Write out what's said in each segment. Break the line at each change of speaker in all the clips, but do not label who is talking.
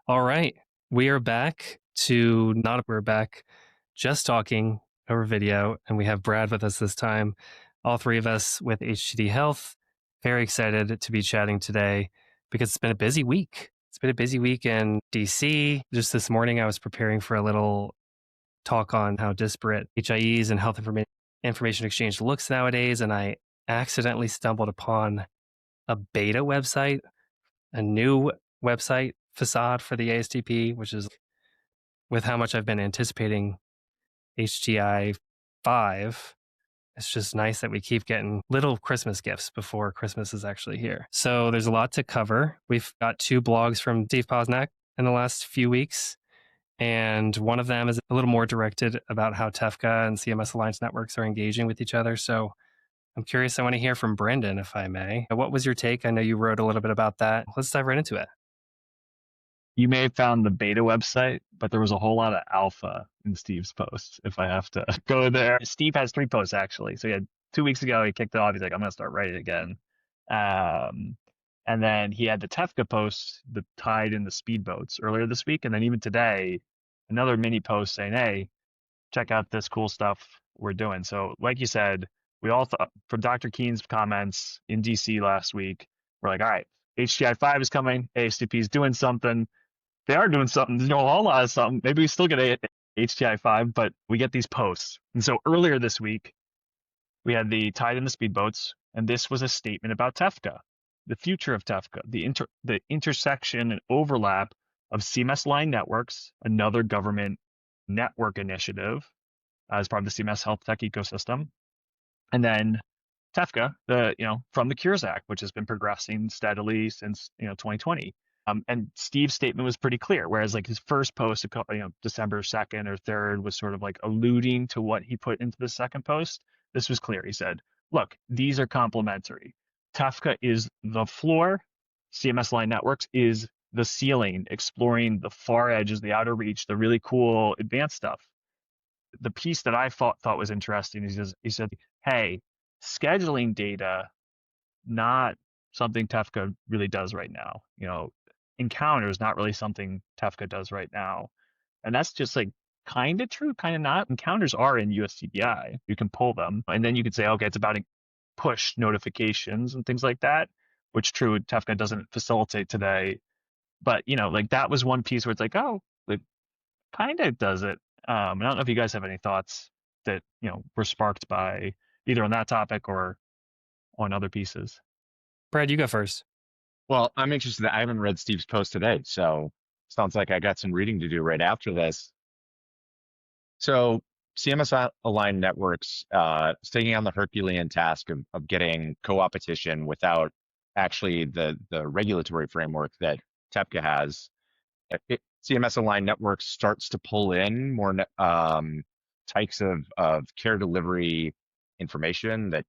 All right. We are back to not, we're back just talking over video, and we have Brad with us this time. All three of us with HTD Health. Very excited to be chatting today because it's been a busy week. It's been a busy week in DC. Just this morning, I was preparing for a little talk on how disparate HIEs and health information exchange looks nowadays, and I accidentally stumbled upon a beta website, a new website facade for the ASDP, which is with how much I've been anticipating HTI 5. It's just nice that we keep getting little Christmas gifts before Christmas is actually here. So there's a lot to cover. We've got 2 blogs from Steve Posnack in the last few weeks, and one of them is a little more directed about how TEFCA and CMS-Aligned networks are engaging with each other. So I'm curious, I want to hear from Brendan, if I may. What was your take? I know you wrote a little bit about that. Let's dive right into it.
You may have found the beta website, but there was a whole lot of alpha in Steve's posts, if I have to go there. Steve has 3 posts, actually. So he had 2 weeks ago, he kicked it off. He's like, I'm going to start writing again. And then he had the TEFCA post, the tide in the speedboats earlier this week. And then even today, another mini post saying, hey, check out this cool stuff we're doing. So like you said, we all thought, from Dr. Keen's comments in DC last week, we're like, all right, HTI 5 is coming, ASDP is doing something. They are doing something. There's a whole lot of something. Maybe we still get HTI 5, but we get these posts. And so earlier this week, we had the tide in the speedboats, and this was a statement about TEFCA, the future of TEFCA, the intersection and overlap of CMS-Aligned networks, another government network initiative as part of the CMS Health Tech ecosystem, and then TEFCA, from the Cures Act, which has been progressing steadily since 2020. And Steve's statement was pretty clear, whereas like his first post, December 2nd or 3rd, was sort of like alluding to what he put into the second post. This was clear. He said, look, these are complementary. TEFCA is the floor. CMS-Aligned networks is the ceiling, exploring the far edges, the outer reach, the really cool advanced stuff. The piece that I thought was interesting is he said, hey, scheduling data, not something TEFCA really does right now. Encounters, not really something TEFCA does right now. And that's just like kind of true, kind of not. Encounters are in USCBI. You can pull them. And then you could say, okay, it's about push notifications and things like that, which true, TEFCA doesn't facilitate today. But, like that was one piece where it's like, oh, it kind of does it. I don't know if you guys have any thoughts that, were sparked by either on that topic or on other pieces.
Brad, you go first.
Well, I'm interested. I haven't read Steve's post today, so sounds like I got some reading to do right after this. So CMS-Aligned networks is taking on the Herculean task of getting co-opetition without actually the regulatory framework that TEFCA has. CMS-Aligned networks starts to pull in more types of care delivery information that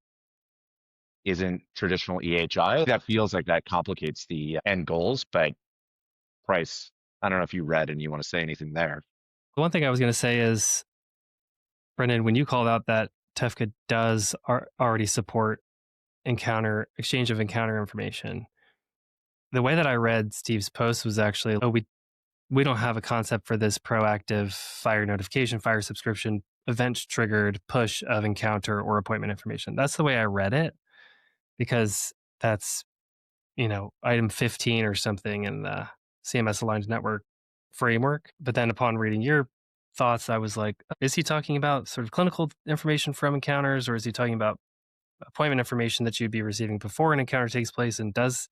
isn't traditional EHI. That feels like that complicates the end goals, but Pryce, I don't know if you read and you want to say anything there.
The one thing I was going to say is, Brendan, when you called out that TEFCA does already support exchange of encounter information, the way that I read Steve's post was actually, we don't have a concept for this proactive fire notification, fire subscription, event triggered push of encounter or appointment information. That's the way I read it, because that's, item 15 or something in the CMS-Aligned network framework. But then upon reading your thoughts, I was like, is he talking about sort of clinical information from encounters, or is he talking about appointment information that you'd be receiving before an encounter takes place and does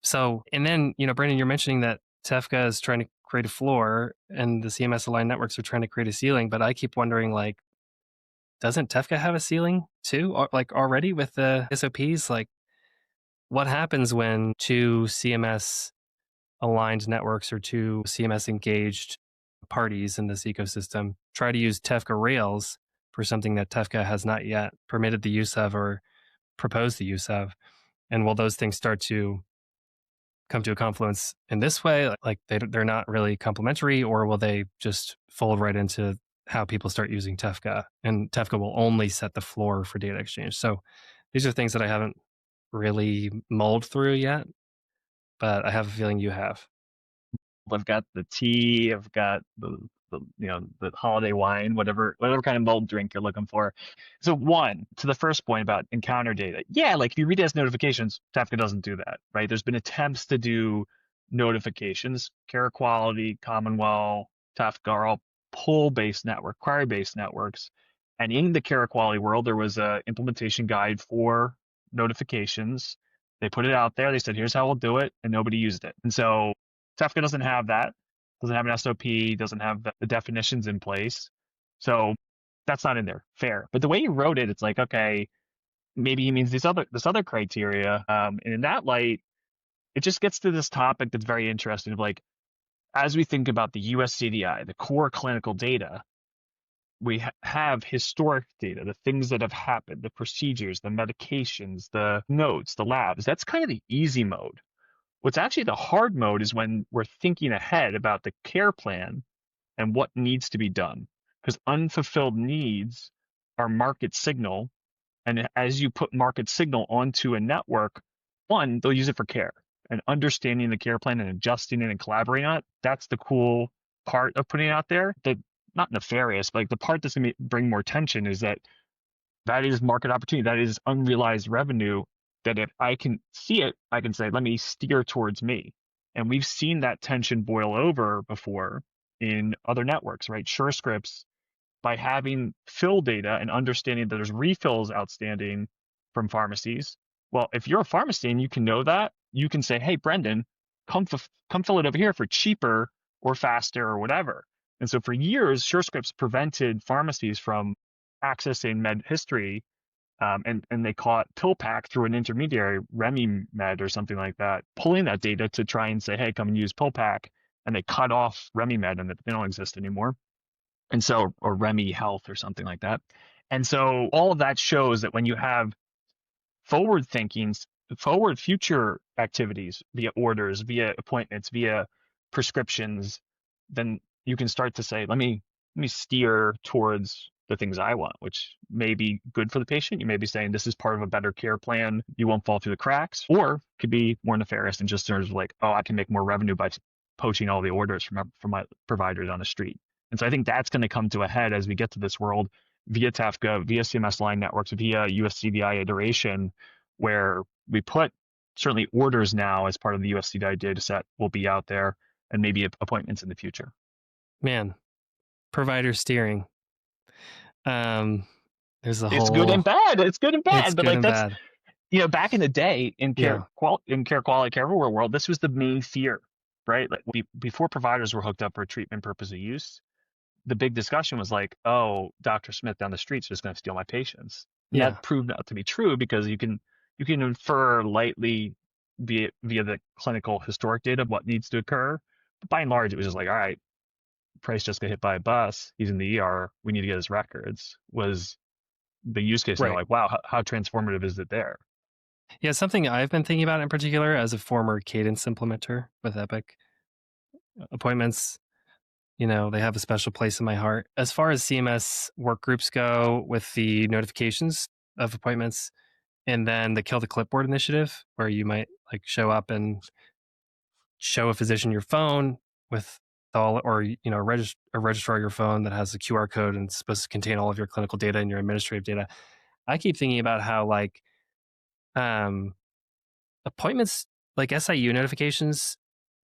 so? And then, Brandon, you're mentioning that TEFCA is trying to create a floor and the CMS-Aligned networks are trying to create a ceiling, but I keep wondering, like, doesn't TEFCA have a ceiling too, already with the SOPs? Like, what happens when 2 CMS-Aligned networks or 2 CMS-engaged parties in this ecosystem try to use TEFCA Rails for something that TEFCA has not yet permitted the use of or proposed the use of? And will those things start to come to a confluence in this way? Like they're not really complementary, or will they just fold right into how people start using TEFCA, and TEFCA will only set the floor for data exchange? So these are things that I haven't really mulled through yet, but I have a feeling you have.
I've got the tea, I've got the holiday wine, whatever kind of mulled drink you're looking for. So one, to the first point about encounter data, yeah, like if you read it as notifications, TEFCA doesn't do that, right? There's been attempts to do notifications, Care Quality, Commonwealth, TEFCA are all pull-based network, query-based networks. And in the Care Quality world, there was a implementation guide for notifications. They put it out there. They said, here's how we'll do it. And nobody used it. And so TEFCA doesn't have that, doesn't have an SOP, doesn't have the definitions in place. So that's not in there. Fair. But the way you wrote it, it's like, okay, maybe he means this other criteria. And in that light, it just gets to this topic that's very interesting of like, as we think about the US CDI, the core clinical data, we have historic data, the things that have happened, the procedures, the medications, the notes, the labs. That's kind of the easy mode. What's actually the hard mode is when we're thinking ahead about the care plan and what needs to be done. Because unfulfilled needs are market signal. And as you put market signal onto a network, one, they'll use it for care. And understanding the care plan and adjusting it and collaborating on it, that's the cool part of putting it out there. The not nefarious, but like the part that's going to bring more tension is that is market opportunity. That is unrealized revenue that if I can see it, I can say, let me steer towards me. And we've seen that tension boil over before in other networks, right? SureScripts, by having fill data and understanding that there's refills outstanding from pharmacies. Well, if you're a pharmacy and you can know that, you can say, hey, Brendan, come fill it over here for cheaper or faster or whatever. And so for years, SureScripts prevented pharmacies from accessing med history, and they caught PillPack through an intermediary, RemiMed or something like that, pulling that data to try and say, hey, come and use PillPack, and they cut off RemiMed and they don't exist anymore. And so, or Remi Health or something like that. And so all of that shows that when you have forward future activities via orders, via appointments, via prescriptions, then you can start to say, let me steer towards the things I want, which may be good for the patient. You may be saying this is part of a better care plan. You won't fall through the cracks, or could be more nefarious and just sort of like, oh, I can make more revenue by poaching all the orders from my providers on the street. And so I think that's going to come to a head as we get to this world via TEFCA, via CMS-Aligned networks, via US CDI iteration, where we put certainly orders now as part of the US CDI data set will be out there, and maybe appointments in the future.
Man, provider steering. There's a whole.
It's good and bad. It's good and bad.
It's
but
good
like
and
that's
bad.
Back in the day in care quality care world, this was the main fear, right? Like before providers were hooked up for treatment purpose of use, the big discussion was like, oh, Dr. Smith down the street's just going to steal my patients. And that proved not to be true because you can infer lightly via the clinical historic data what needs to occur. But by and large, it was just like, all right, Pryce just got hit by a bus. He's in the ER. We need to get his records. Was the use case. Right. And they're like, wow, how transformative is it there?
Yeah, something I've been thinking about in particular as a former Cadence implementer with Epic appointments. They have a special place in my heart. As far as CMS work groups go with the notifications of appointments, and then the Kill the Clipboard initiative, where you might like show up and show a physician your phone with all, or a registrar your phone that has a QR code and it's supposed to contain all of your clinical data and your administrative data. I keep thinking about how like appointments, like SIU notifications,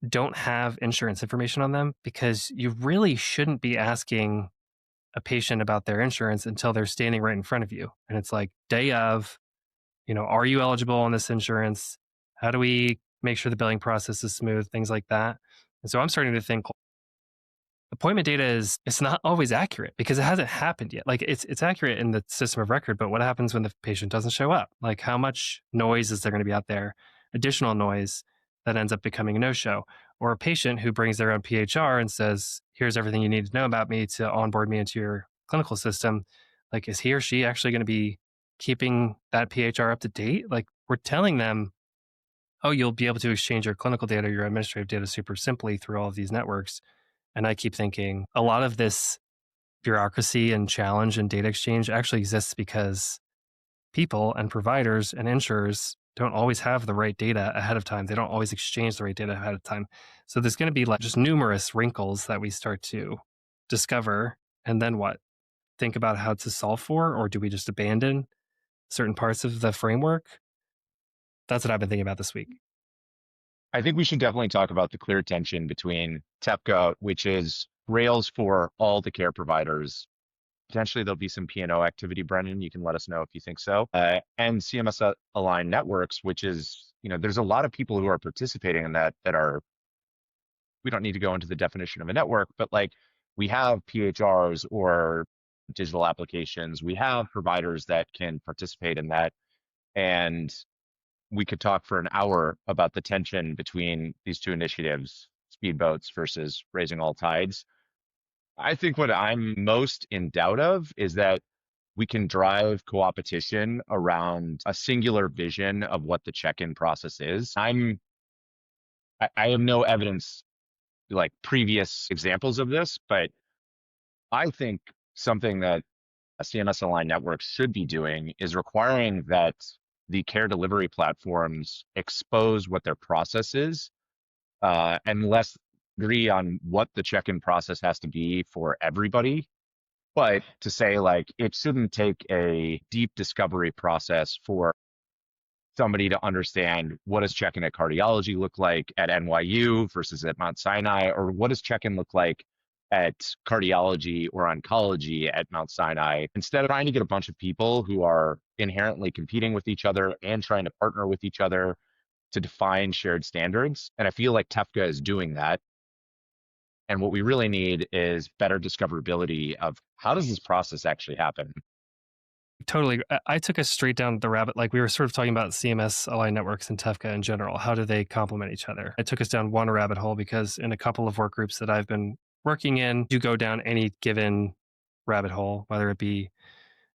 don't have insurance information on them because you really shouldn't be asking a patient about their insurance until they're standing right in front of you. And it's like day of, are you eligible on this insurance? How do we make sure the billing process is smooth? Things like that. And so I'm starting to think appointment data it's not always accurate because it hasn't happened yet. Like it's accurate in the system of record, but what happens when the patient doesn't show up? Like how much noise is there going to be out there? Additional noise that ends up becoming a no-show, or a patient who brings their own PHR and says, here's everything you need to know about me to onboard me into your clinical system. Like, is he or she actually going to be keeping that PHR up to date? Like we're telling them, oh, you'll be able to exchange your clinical data, your administrative data super simply through all of these networks. And I keep thinking a lot of this bureaucracy and challenge and data exchange actually exists because people and providers and insurers don't always have the right data ahead of time. They don't always exchange the right data ahead of time. So there's going to be like just numerous wrinkles that we start to discover. And then what? Think about how to solve for, or do we just abandon certain parts of the framework? That's what I've been thinking about this week.
I think we should definitely talk about the clear tension between TEFCA, which is Rails for all the care providers. Potentially there'll be some P&O activity, Brendan. You can let us know if you think so. And CMS-Aligned networks, which is, there's a lot of people who are participating in that are, we don't need to go into the definition of a network, but like we have PHRs or digital applications. We have providers that can participate in that. And we could talk for an hour about the tension between these two initiatives, speedboats versus raising all tides. I think what I'm most in doubt of is that we can drive co-opetition around a singular vision of what the check-in process is. I have no evidence, like previous examples of this, but I think something that a CMS-aligned network should be doing is requiring that the care delivery platforms expose what their process is, and less agree on what the check-in process has to be for everybody. But to say like it shouldn't take a deep discovery process for somebody to understand what does check-in at cardiology look like at NYU versus at Mount Sinai, or what does check-in look like at cardiology or oncology at Mount Sinai, instead of trying to get a bunch of people who are inherently competing with each other and trying to partner with each other to define shared standards. And I feel like TEFCA is doing that. And what we really need is better discoverability of how does this process actually happen?
Totally. I took us straight down the rabbit. Like we were sort of talking about CMS aligned networks and TEFCA in general. How do they complement each other? I took us down one rabbit hole because in a couple of work groups that I've been working in, you go down any given rabbit hole, whether it be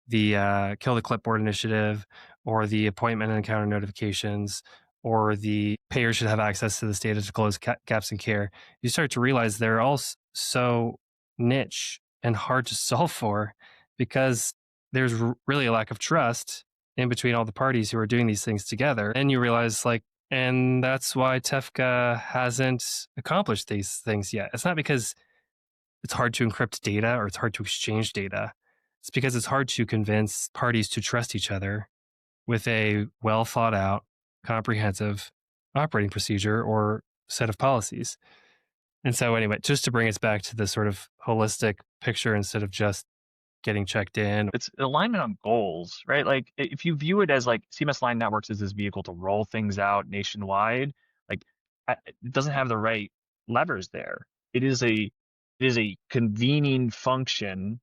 the Kill the Clipboard initiative or the appointment and encounter notifications or the payers should have access to this data to close gaps in care. You start to realize they're all so niche and hard to solve for because there's really a lack of trust in between all the parties who are doing these things together. And you realize and that's why TEFCA hasn't accomplished these things yet. It's not because it's hard to encrypt data or it's hard to exchange data. It's because it's hard to convince parties to trust each other with a well thought out, comprehensive operating procedure or set of policies. And so anyway, just to bring us back to the sort of holistic picture instead of just getting checked in.
It's alignment on goals, right? Like if you view it as like CMS-aligned networks is this vehicle to roll things out nationwide, like it doesn't have the right levers there. It is a convening function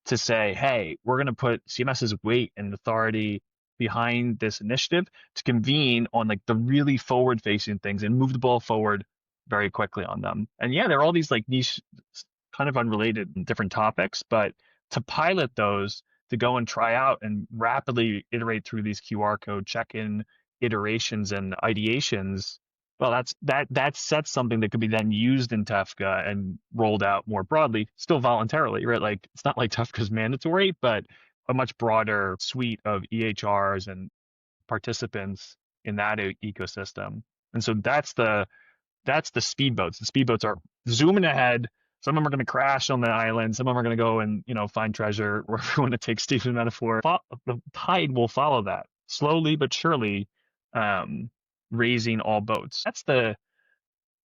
to say, hey, we're going to put CMS's weight and authority behind this initiative to convene on like the really forward-facing things and move the ball forward very quickly on them. And yeah, there are all these like niche, kind of unrelated different topics, but to pilot those, to go and try out and rapidly iterate through these QR code check-in iterations and ideations, well, that sets something that could be then used in TEFCA and rolled out more broadly, still voluntarily, right? Like it's not like TEFCA is mandatory, but a much broader suite of EHRs and participants in that ecosystem. And so that's the speedboats. The speedboats are zooming ahead. Some of them are going to crash on the island. Some of them are going to go and find treasure. Wherever you want to take Stephen's metaphor, the tide will follow that slowly but surely, raising all boats.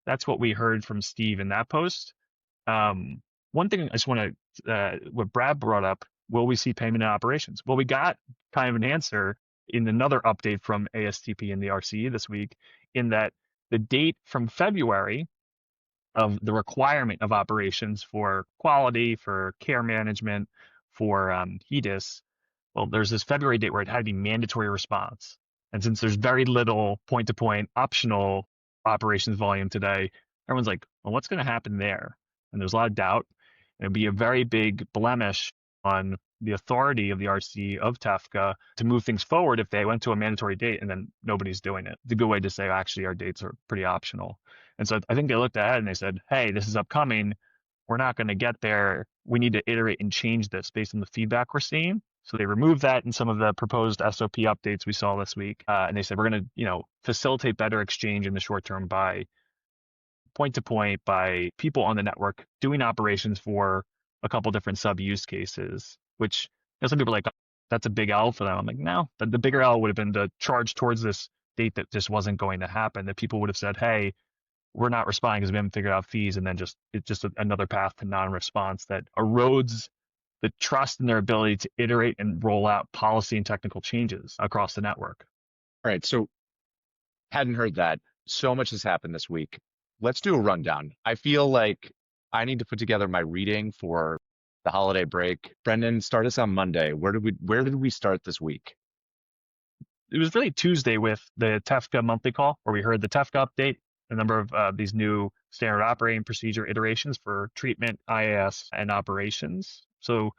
That's what we heard from Steve in that post. One thing I just want to what Brad brought up: will we see payment in operations? Well, we got kind of an answer in another update from ASDP and the RCE this week, in that the date from February of the requirement of operations for quality, for care management, for HEDIS, well, there's this February date where it had to be mandatory response. And since there's very little point-to-point optional operations volume today, everyone's like, well, what's going to happen there? And there's a lot of doubt. It'd be a very big blemish on the authority of the RC of TEFCA to move things forward if they went to a mandatory date and then nobody's doing it. It's a good way to say, actually, our dates are pretty optional. And so I think they looked ahead and they said, hey, this is upcoming. We're not going to get there. We need to iterate and change this based on the feedback we're seeing. So they removed that in some of the proposed SOP updates we saw this week. And they said, we're going to, facilitate better exchange in the short term by point to point, by people on the network doing operations for a couple different sub use cases, which some people are like, that's a big L for them. I'm like, no, the bigger L would have been the charge towards this date that just wasn't going to happen, that people would have said, hey, we're not responding because we haven't figured out fees. And then it's just another path to non-response that erodes the trust in their ability to iterate and roll out policy and technical changes across the network.
All right. So hadn't heard that. So much has happened this week. Let's do a rundown. I feel like I need to put together my reading for the holiday break. Brendan, start us on Monday. Where did we start this week?
It was really Tuesday with the TEFCA monthly call, where we heard the TEFCA update, a number of these new standard operating procedure iterations for treatment, IAS, and operations. So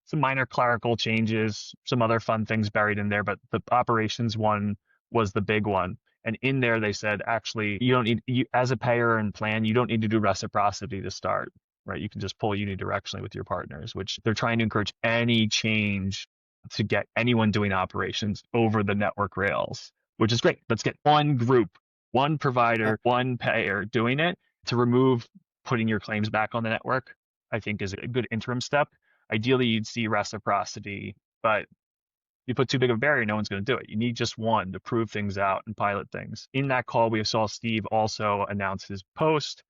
some minor clerical changes, some other fun things buried in there, but the operations one was the big one. And in there, they said, actually, as a payer and plan, you don't need to do reciprocity to start, right? You can just pull unidirectionally with your partners, which they're trying to encourage any change to get anyone doing operations over the network rails, which is great. Let's get one group, one provider, one payer doing it to remove putting your claims back on the network, I think is a good interim step. Ideally, you'd see reciprocity, but you put too big of a barrier, no one's going to do it. You need just one to prove things out and pilot things. In that call, we saw Steve also announce his post.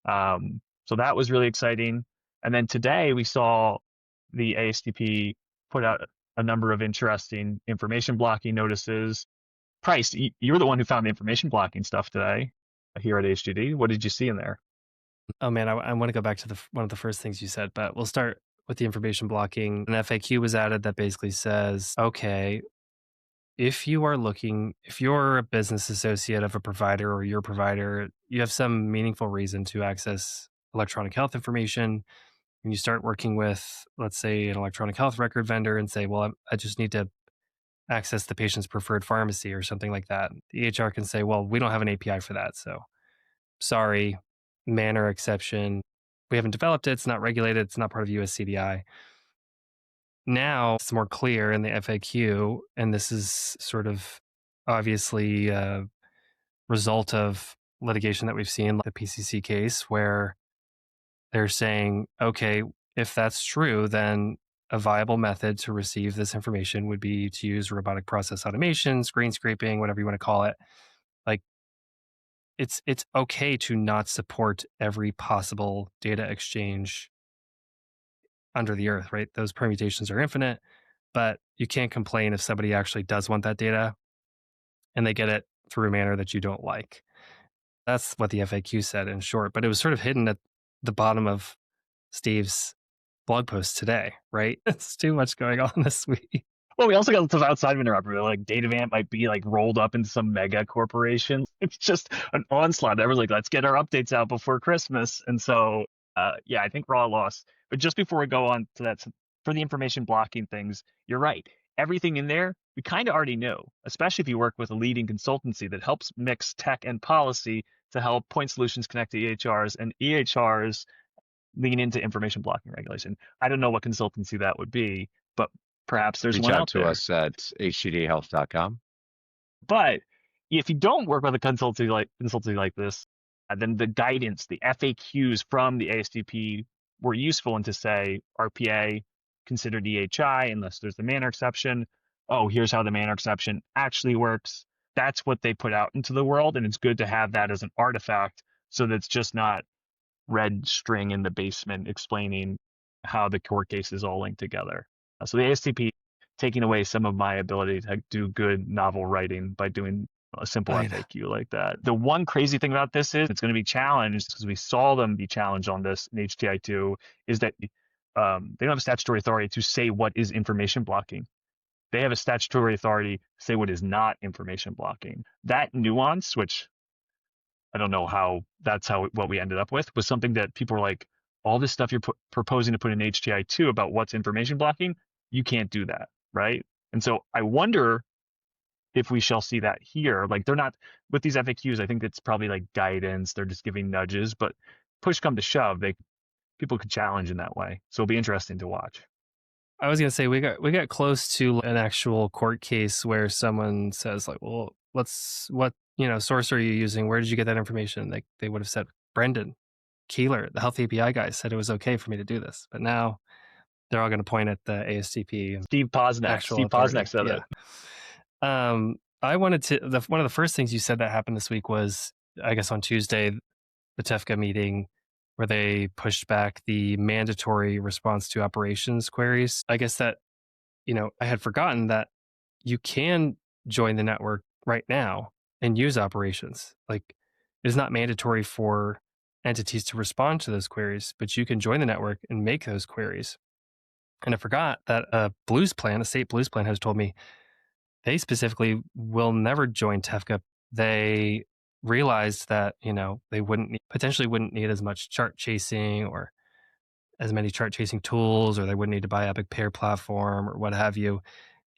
So that was really exciting. And then today we saw the ASDP put out a number of interesting information blocking notices. Pryce, you were the one who found the information blocking stuff today here at HGD. What did you see in there?
Oh man, I want to go back to one of the first things you said, but we'll start with the information blocking. An FAQ was added that basically says, okay, if you're a business associate of a provider or your provider, you have some meaningful reason to access electronic health information, and you start working with, let's say, an electronic health record vendor and say, well, I just need to access the patient's preferred pharmacy or something like that. The EHR can say, well, we don't have an API for that. So sorry, manner exception. We haven't developed it. It's not regulated. It's not part of US CDI. Now it's more clear in the FAQ, and this is sort of obviously a result of litigation that we've seen, like the PCC case, where they're saying, okay, if that's true, then a viable method to receive this information would be to use robotic process automation, screen scraping, whatever you want to call it. Like, it's okay to not support every possible data exchange under the earth, right? Those permutations are infinite, but you can't complain if somebody actually does want that data and they get it through a manner that you don't like. That's what the FAQ said in short, but it was sort of hidden at the bottom of Steve's blog post today, right? It's too much going on this week.
Well, we also got stuff outside of interoperability, like Datavant might be like rolled up into some mega corporation. It's just an onslaught. Everyone's like, let's get our updates out before Christmas. And so, yeah, I think we're all lost. But just before we go on to that, for the information blocking things, you're right. Everything in there, we kind of already know, especially if you work with a leading consultancy that helps mix tech and policy to help point solutions connect to EHRs and EHRs lean into information blocking regulation. I don't know what consultancy that would be, but perhaps there's one out there.
Reach out to us at hdhealth.com.
But if you don't work with a consultancy like this, then the guidance, the FAQs from the ASDP were useful in to say RPA, consider DHI unless there's the manner exception. Oh, here's how the manner exception actually works. That's what they put out into the world, and it's good to have that as an artifact so that it's just not red string in the basement explaining how the court cases all link together. So the ASDP taking away some of my ability to do good novel writing by doing a simple FAQ like that. The one crazy thing about this is it's going to be challenged, because we saw them be challenged on this in HTI2, is that they don't have a statutory authority to say what is information blocking. They have a statutory authority to say what is not information blocking. That nuance, which I don't know how what we ended up with, was something that people were like, all this stuff you're proposing to put in HTI2 about what's information blocking, you can't do that, right? And so I wonder if we shall see that here. Like, they're not, with these FAQs, I think it's probably like guidance, they're just giving nudges, but push come to shove, people could challenge in that way. So it'll be interesting to watch.
I was gonna say we got close to an actual court case where someone says like, well, what source are you using? Where did you get that information? Like they would have said Brendan Keeler, the Health API guy, said it was okay for me to do this, but now they're all going to point at the ASDP
Steve Posnack.
actual
Steve
authority.
Posnack said
Yeah.
it.
I wanted to. One of the first things you said that happened this week was, I guess on Tuesday, the TEFCA meeting where they pushed back the mandatory response to operations queries. I guess that, I had forgotten that you can join the network right now and use operations. Like it's not mandatory for entities to respond to those queries, but you can join the network and make those queries. And I forgot that a state blues plan has told me they specifically will never join TEFCA. They realized that, they potentially wouldn't need as much chart chasing or as many chart chasing tools, or they wouldn't need to buy Epic Pair platform or what have you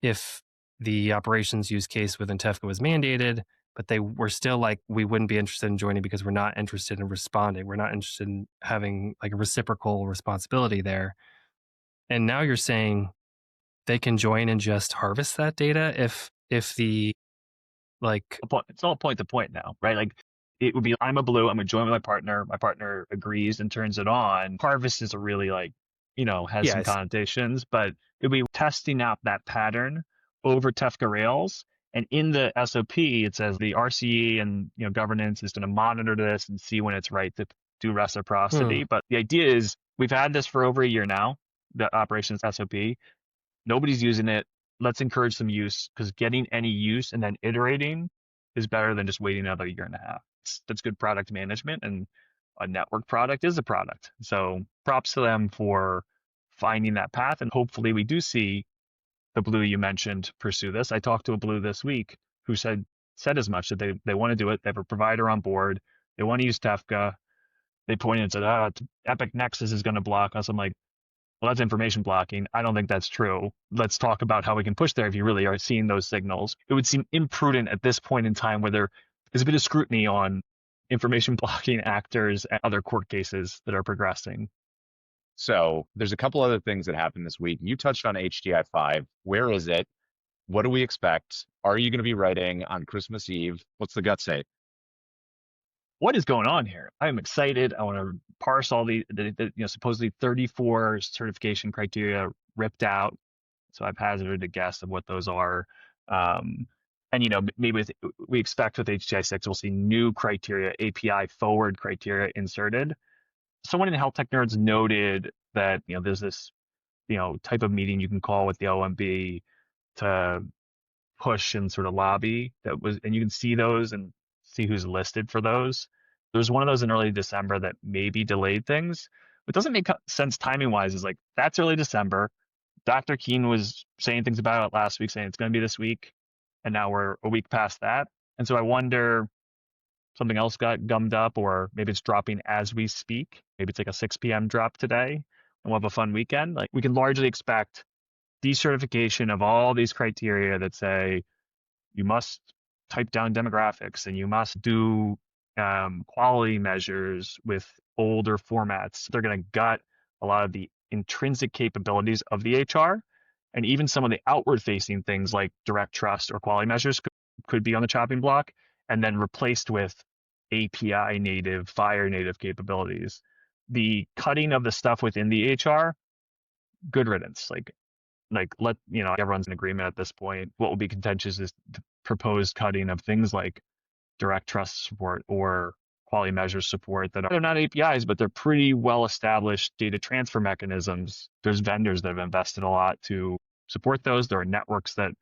if the operations use case within TEFCA was mandated, but they were still like, we wouldn't be interested in joining because we're not interested in responding. We're not interested in having like a reciprocal responsibility there. And now you're saying they can join and just harvest that data if the like
It's all point to point now, right? Like it would be, I'm a blue, I'm gonna join with my partner agrees and turns it on. Harvest is a really has some
yes.
connotations, but it'd be testing out that pattern over TEFCA Rails. And in the SOP, it says the RCE and governance is going to monitor this and see when it's right to do reciprocity. But the idea is we've had this for over a year now, the operations SOP. Nobody's using it. Let's encourage some use, because getting any use and then iterating is better than just waiting another year and a half. That's good product management, and a network product is a product. So props to them for finding that path. And hopefully we do see the blue you mentioned pursue this. I talked to a blue this week who said as much, that they want to do it. They have a provider on board. They want to use TEFCA. They pointed and said, Epic Nexus is going to block us. I'm like, well, that's information blocking. I don't think that's true. Let's talk about how we can push there if you really are seeing those signals. It would seem imprudent at this point in time where there is a bit of scrutiny on information blocking actors and other court cases that are progressing.
So there's a couple other things that happened this week. You touched on HDI 5. Where is it? What do we expect? Are you going to be writing on Christmas Eve? What's the gut say?
What is going on here? I'm excited. I want to parse all the supposedly 34 certification criteria ripped out. So I've hazarded a guess of what those are. And maybe we expect with HTI 6, we'll see new criteria, API forward criteria inserted. Someone in Health Tech Nerds noted that there's this type of meeting you can call with the OMB to push and sort of lobby and you can see those and see who's listed for those. There's one of those in early December that maybe delayed things. What doesn't make sense timing wise is like, that's early December. Dr. Keen was saying things about it last week, saying it's going to be this week. And now we're a week past that. And so I wonder, something else got gummed up, or maybe it's dropping as we speak. Maybe it's like a 6 p.m. drop today, and we'll have a fun weekend. Like we can largely expect decertification of all these criteria that say you must type down demographics and you must do quality measures with older formats. They're going to gut a lot of the intrinsic capabilities of the HR, and even some of the outward facing things like direct trust or quality measures could be on the chopping block, and then replaced with API native, FHIR native capabilities. The cutting of the stuff within the HR, good riddance. Everyone's in agreement at this point. What will be contentious is the proposed cutting of things like direct trust support or quality measure support that they're not APIs, but they're pretty well established data transfer mechanisms. There's vendors that have invested a lot to support those. There are networks that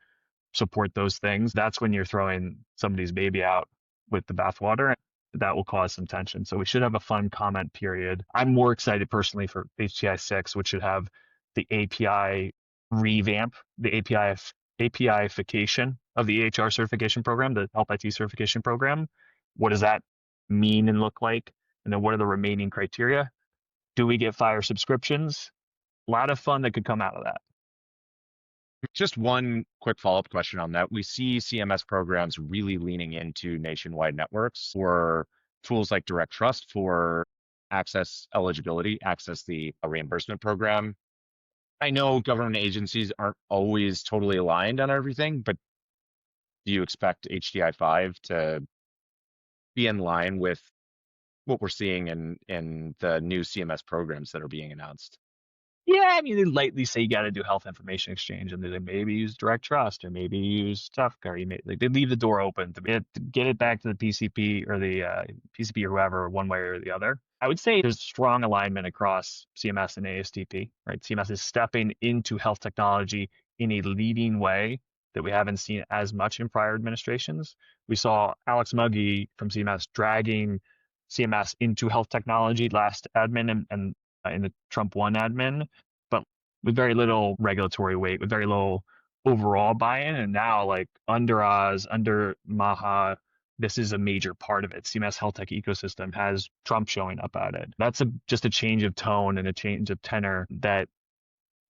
support those things. That's when you're throwing somebody's baby out with the bathwater. That will cause some tension. So we should have a fun comment period. I'm more excited personally for HTI 6, which should have the API revamp, the APIification of the HR certification program, the Health IT certification program. What does that mean and look like? And then what are the remaining criteria? Do we get FHIR subscriptions? A lot of fun that could come out of that.
Just one quick follow-up question on that. We see CMS programs really leaning into nationwide networks for tools like Direct Trust for access eligibility, access the reimbursement program. I know government agencies aren't always totally aligned on everything, but do you expect HDI5 to be in line with what we're seeing in the new CMS programs that are being announced?
Yeah, I mean, they lightly say you got to do health information exchange, and they maybe use direct trust, or maybe use TEFCA, or like they leave the door open to get it back to the PCP or the PCP or whoever, one way or the other. I would say there's strong alignment across CMS and ASDP, right? CMS is stepping into health technology in a leading way that we haven't seen as much in prior administrations. We saw Alex Muggy from CMS dragging CMS into health technology last admin and in the Trump 1 admin, but with very little regulatory weight, with very little overall buy-in. And now, like under Oz, under Maha, this is a major part of it. CMS Health Tech ecosystem has Trump showing up at it. That's just a change of tone and a change of tenor that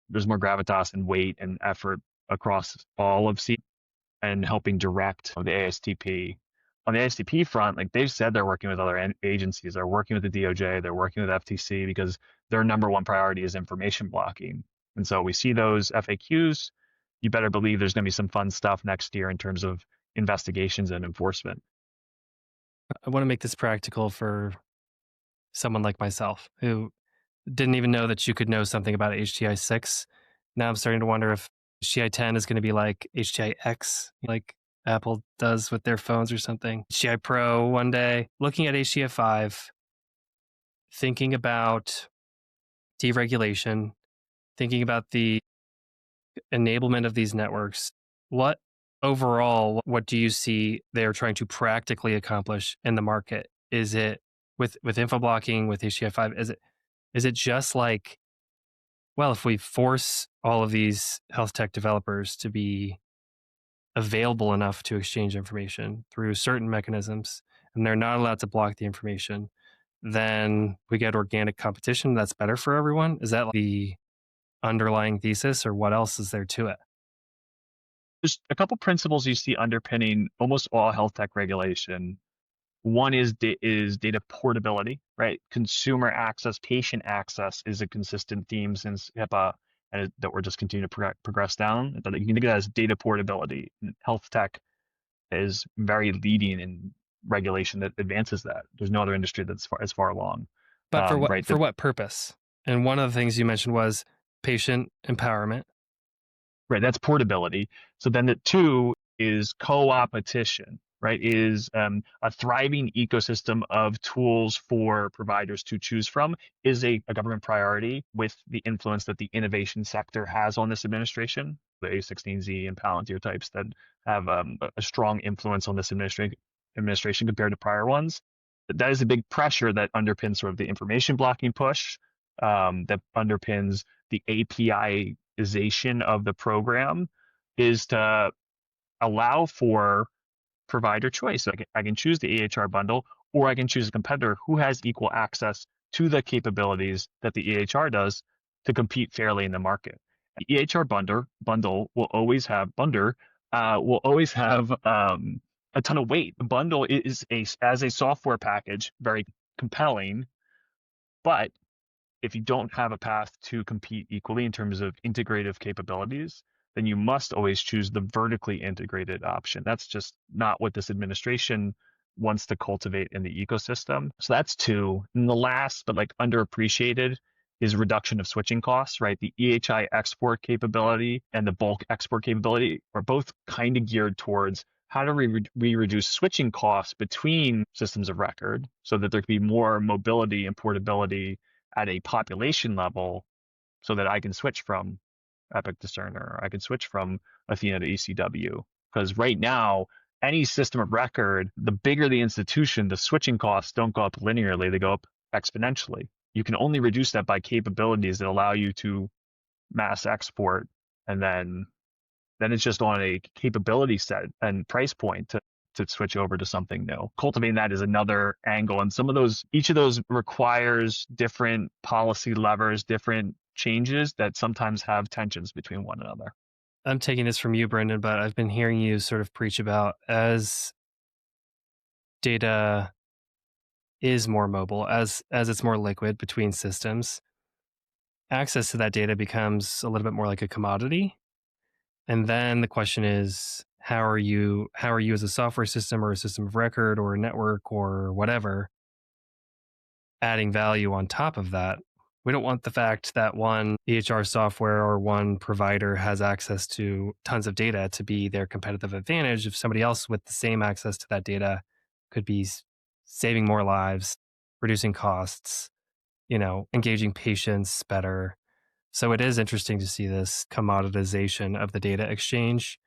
there's more gravitas and weight and effort across all of C and helping direct the ASTP. On the ASTP front, like they've said they're working with other agencies. They're working with the DOJ. They're working with FTC because their number one priority is information blocking. And so we see those FAQs. You better believe there's going to be some fun stuff next year in terms of investigations and enforcement.
I want to make this practical for someone like myself who didn't even know that you could know something about HTI 6. Now I'm starting to wonder if HTI 10 is going to be like HTI X, like Apple does with their phones or something. HTI Pro one day. Looking at HTI 5, thinking about deregulation, thinking about the enablement of these networks, what overall, what do you see they're trying to practically accomplish in the market? Is it with info blocking, with HTI 5, is it just like, well, if we force all of these health tech developers to be available enough to exchange information through certain mechanisms, and they're not allowed to block the information, then we get organic competition that's better for everyone? Is that the underlying thesis, or what else is there to it?
There's a couple principles you see underpinning almost all health tech regulation. One is data portability, right? Consumer access, patient access is a consistent theme since HIPAA, and that we're just continuing to progress down. But you can think of that as data portability. Health tech is very leading in regulation that advances that. There's no other industry that's as far along.
But for what
Right?
for what purpose? And one of the things you mentioned was patient empowerment.
Right, that's portability. So then the two is co-opetition, right? Is a thriving ecosystem of tools for providers to choose from is a government priority with the influence that the innovation sector has on this administration. The A16Z and Palantir types that have a strong influence on this administration compared to prior ones. That is a big pressure that underpins sort of the information blocking push, that underpins the APIization of the program, is to allow for provider choice. So I can choose the EHR bundle, or I can choose a competitor who has equal access to the capabilities that the EHR does to compete fairly in the market. The EHR bundle will always have a ton of weight. The bundle is as a software package very compelling, but if you don't have a path to compete equally in terms of integrative capabilities, then you must always choose the vertically integrated option. That's just not what this administration wants to cultivate in the ecosystem. So that's two. And the last, but like underappreciated, is reduction of switching costs, right? The EHI export capability and the bulk export capability are both kind of geared towards how do we reduce switching costs between systems of record so that there can be more mobility and portability at a population level, so that I can switch from Epic to Cerner, or I can switch from Athena to ECW. Because right now, any system of record, the bigger the institution, the switching costs don't go up linearly, they go up exponentially. You can only reduce that by capabilities that allow you to mass export, and then it's just on a capability set and price point to switch over to something new. Cultivating that is another angle. And each of those requires different policy levers, different changes that sometimes have tensions between one another.
I'm taking this from you, Brendan, but I've been hearing you sort of preach about, as data is more mobile, as it's more liquid between systems, access to that data becomes a little bit more like a commodity. And then the question is, how are you as a software system or a system of record or a network or whatever adding value on top of that? We don't want the fact that one EHR software or one provider has access to tons of data to be their competitive advantage if somebody else with the same access to that data could be saving more lives, reducing costs, engaging patients better. So it is interesting to see this commoditization of the data exchange.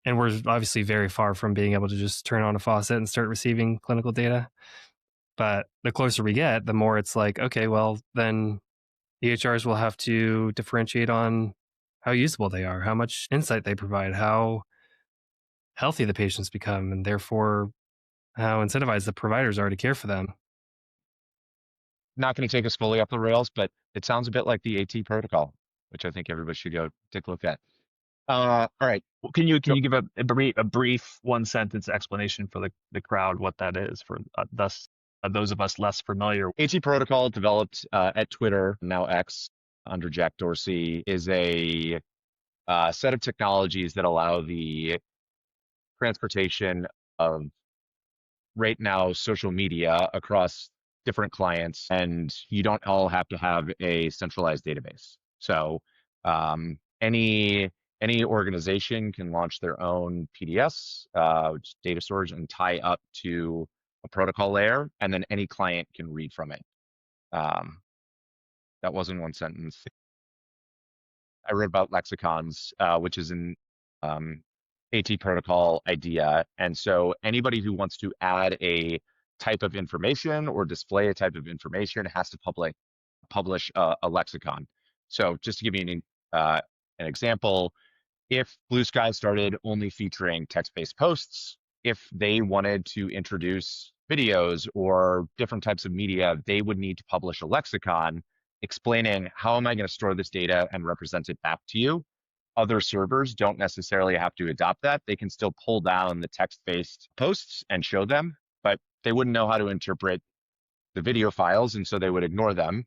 And we're obviously very far from being able to just turn on a faucet and start receiving clinical data. But the closer we get, the more it's like, okay, well, then EHRs will have to differentiate on how usable they are, how much insight they provide, how healthy the patients become, and therefore how incentivized the providers are to care for them.
Not going to take us fully up the rails, but it sounds a bit like the AT protocol, which I think everybody should go take a look at. All right.
Well, can you give a brief one sentence explanation for the crowd what that is for those of us less familiar?
AT protocol developed at Twitter, now X, under Jack Dorsey, is a set of technologies that allow the transportation of right now social media across different clients, and you don't all have to have a centralized database. So any organization can launch their own PDS, which is data storage, and tie up to a protocol layer, and then any client can read from it. That wasn't one sentence. I wrote about lexicons, which is an AT protocol idea. And so anybody who wants to add a type of information or display a type of information has to publish a lexicon. So just to give you an example, if Blue Sky started only featuring text-based posts, if they wanted to introduce videos or different types of media, they would need to publish a lexicon explaining how am I going to store this data and represent it back to you. Other servers don't necessarily have to adopt that. They can still pull down the text-based posts and show them, but they wouldn't know how to interpret the video files, and so they would ignore them.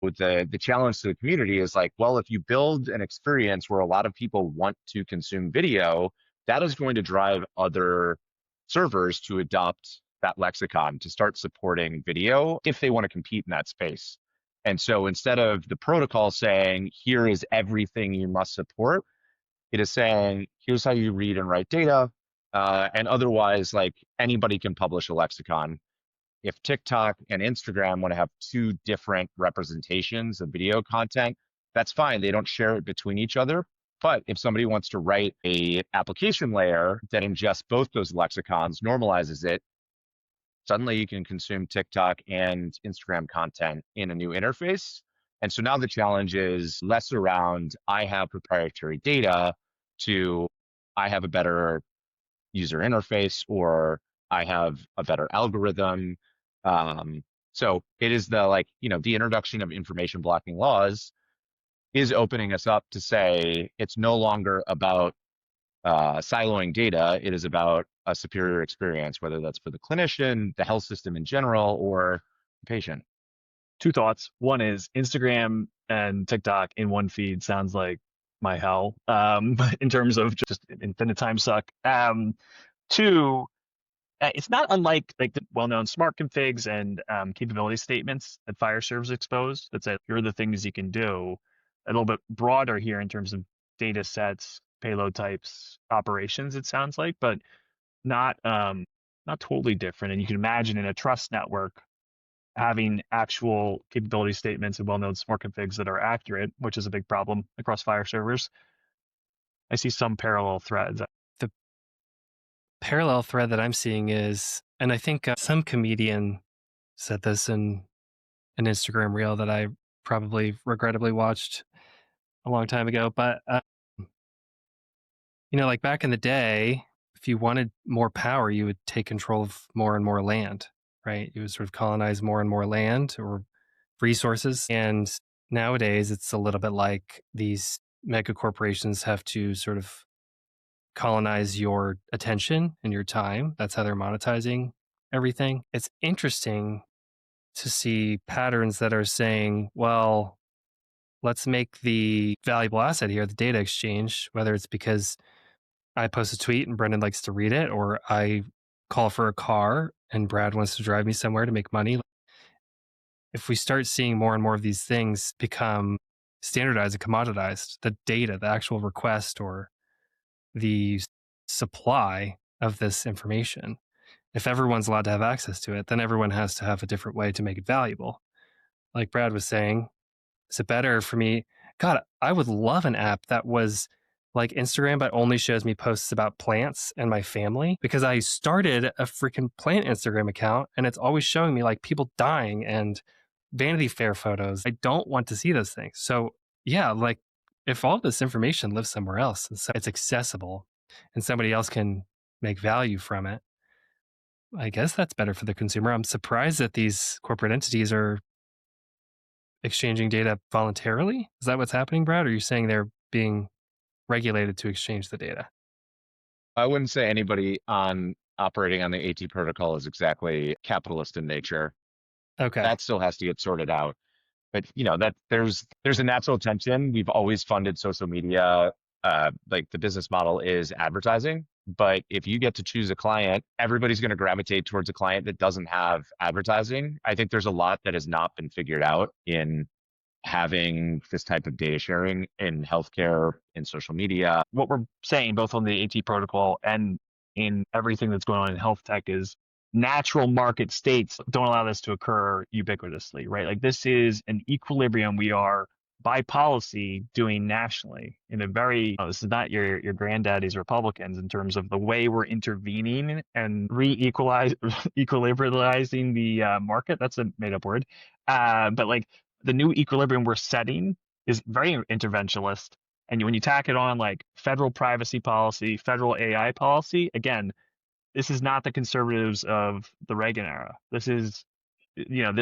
With the challenge to the community is like, well, if you build an experience where a lot of people want to consume video, that is going to drive other servers to adopt that lexicon to start supporting video if they want to compete in that space. And so instead of the protocol saying, here is everything you must support, it is saying, here's how you read and write data. And otherwise, like anybody can publish a lexicon. If TikTok and Instagram want to have two different representations of video content, that's fine. They don't share it between each other. But if somebody wants to write a application layer that ingests both those lexicons, normalizes it, suddenly you can consume TikTok and Instagram content in a new interface. And so now the challenge is less around, I have proprietary data, to I have a better user interface, or I have a better algorithm. So it is the introduction of information blocking laws is opening us up to say it's no longer about siloing data. It is about a superior experience, whether that's for the clinician, the health system in general, or the patient.
Two thoughts. One is Instagram and TikTok in one feed sounds like my hell in terms of just infinite time suck. Two, it's not unlike like the well-known smart configs and capability statements that FireServe's exposed that say here are the things you can do. A little bit broader here in terms of data sets, payload types, operations, it sounds like, but not totally different. And you can imagine in a trust network having actual capability statements and well-known smart configs that are accurate, which is a big problem across Fire servers. I see some parallel threads.
The parallel thread that I'm seeing is, and I think some comedian said this in an Instagram reel that I probably regrettably watched a long time ago, but like back in the day, if you wanted more power, you would take control of more and more land, right? You would sort of colonize more and more land or resources. And nowadays, it's a little bit like these mega corporations have to sort of colonize your attention and your time. That's how they're monetizing everything. It's interesting to see patterns that are saying, well, let's make the valuable asset here the data exchange, whether it's because I post a tweet and Brendan likes to read it, or I call for a car and Brad wants to drive me somewhere to make money. If we start seeing more and more of these things become standardized and commoditized, the data, the actual request or the supply of this information, if everyone's allowed to have access to it, then everyone has to have a different way to make it valuable. Like Brad was saying, is it better for me? God, I would love an app that was like Instagram, but only shows me posts about plants and my family, because I started a freaking plant Instagram account and it's always showing me like people dying and Vanity Fair photos. I don't want to see those things. So, yeah, like if all this information lives somewhere else and so it's accessible and somebody else can make value from it, I guess that's better for the consumer. I'm surprised that these corporate entities are exchanging data voluntarily. Is that what's happening, Brad? Or are you saying they're being regulated to exchange the data?
I wouldn't say anybody on operating on the AT protocol is exactly capitalist in nature.
Okay.
That still has to get sorted out. But that there's a natural tension. We've always funded social media. Like the business model is advertising. But if you get to choose a client, everybody's going to gravitate towards a client that doesn't have advertising. I think there's a lot that has not been figured out in having this type of data sharing in healthcare, in social media.
What we're saying both on the AT protocol and in everything that's going on in health tech is natural market states don't allow this to occur ubiquitously, right? Like this is an equilibrium we are by policy doing nationally in a very, this is not your granddaddy's Republicans in terms of the way we're intervening and equilibrializing the market. That's a made up word. But like the new equilibrium we're setting is very interventionist. And when you tack it on like federal privacy policy, federal AI policy, again, this is not the conservatives of the Reagan era. This is a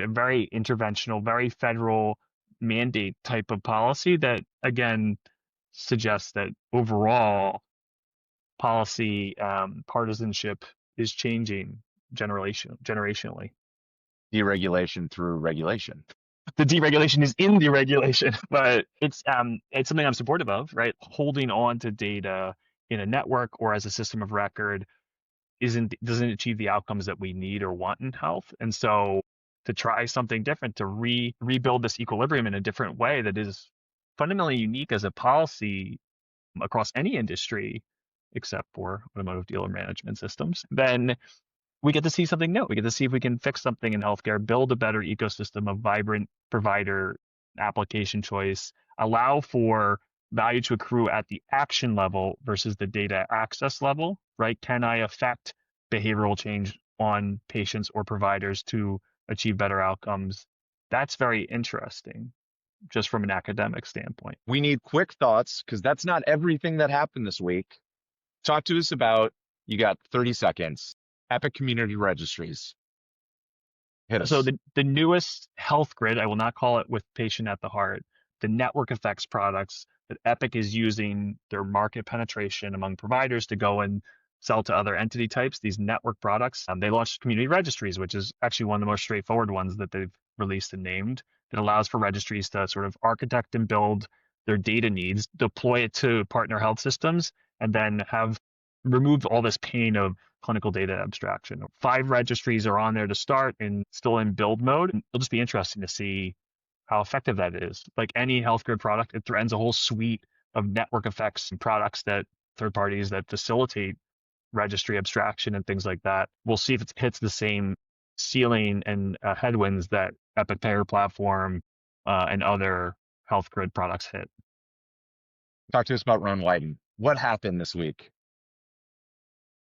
very interventional, very federal mandate type of policy that, again, suggests that overall policy partisanship is changing generationally.
Deregulation through regulation.
The deregulation is in deregulation, but it's something I'm supportive of, right? Holding on to data in a network or as a system of record doesn't achieve the outcomes that we need or want in health. And so to try something different, to rebuild this equilibrium in a different way that is fundamentally unique as a policy across any industry, except for automotive dealer management systems, then we get to see something new. We get to see if we can fix something in healthcare, build a better ecosystem of vibrant provider application choice, allow for value to accrue at the action level versus the data access level, right? Can I affect behavioral change on patients or providers to achieve better outcomes? That's very interesting, just from an academic standpoint.
We need quick thoughts because that's not everything that happened this week. Talk to us about, you got 30 seconds, Epic Community Registries. Hit us.
So the newest health grid, I will not call it with patient at the heart, the network effects products that Epic is using their market penetration among providers to go and sell to other entity types, these network products. They launched community registries, which is actually one of the most straightforward ones that they've released and named. That allows for registries to sort of architect and build their data needs, deploy it to partner health systems, and then have removed all this pain of clinical data abstraction. 5 registries are on there to start and still in build mode. It'll just be interesting to see how effective that is. Like any healthcare product, it threatens a whole suite of network effects and products that third parties that facilitate registry abstraction and things like that. We'll see if it hits the same ceiling and headwinds that Epic Payer Platform and other health grid products hit.
Talk to us about Ron Wyden. What happened this week?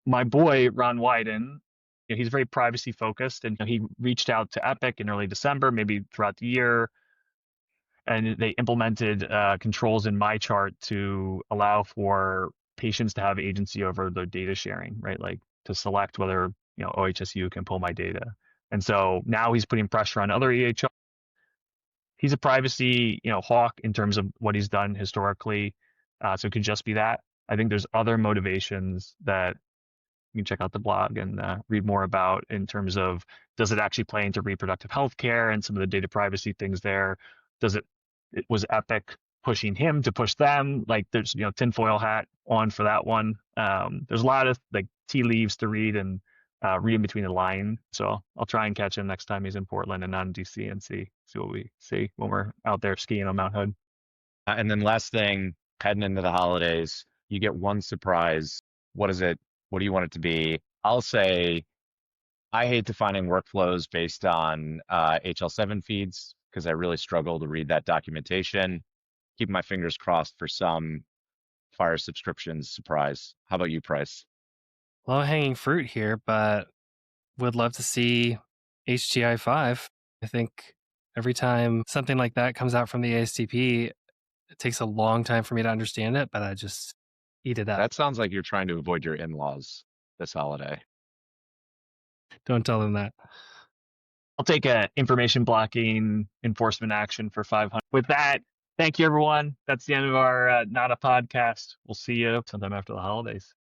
My boy, Ron Wyden, he's very privacy focused, and he reached out to Epic in early December, maybe throughout the year, and they implemented controls in MyChart to allow for patients to have agency over their data sharing, right? Like to select whether OHSU can pull my data. And so now he's putting pressure on other EHR. He's a privacy hawk in terms of what he's done historically. So it could just be that. I think there's other motivations that you can check out the blog and read more about in terms of, does it actually play into reproductive health care and some of the data privacy things there? Does it it was Epic pushing him to push them. Like there's, tinfoil hat on for that one. There's a lot of like tea leaves to read and read between the line. So I'll try and catch him next time he's in Portland and on DC and see what we see when we're out there skiing on Mount Hood.
And then last thing, heading into the holidays, you get one surprise. What is it? What do you want it to be? I'll say I hate defining workflows based on HL7 feeds because I really struggle to read that documentation. Keep my fingers crossed for some fire subscriptions surprise. How about you, Pryce?
Low hanging fruit here, but would love to see HTI 5. I think every time something like that comes out from the ASDP, it takes a long time for me to understand it, but I just eat it up.
That sounds like you're trying to avoid your in-laws this holiday.
Don't tell them that.
I'll take a information blocking enforcement action for 500. With that, thank you, everyone. That's the end of our Not a Podcast. We'll see you sometime after the holidays.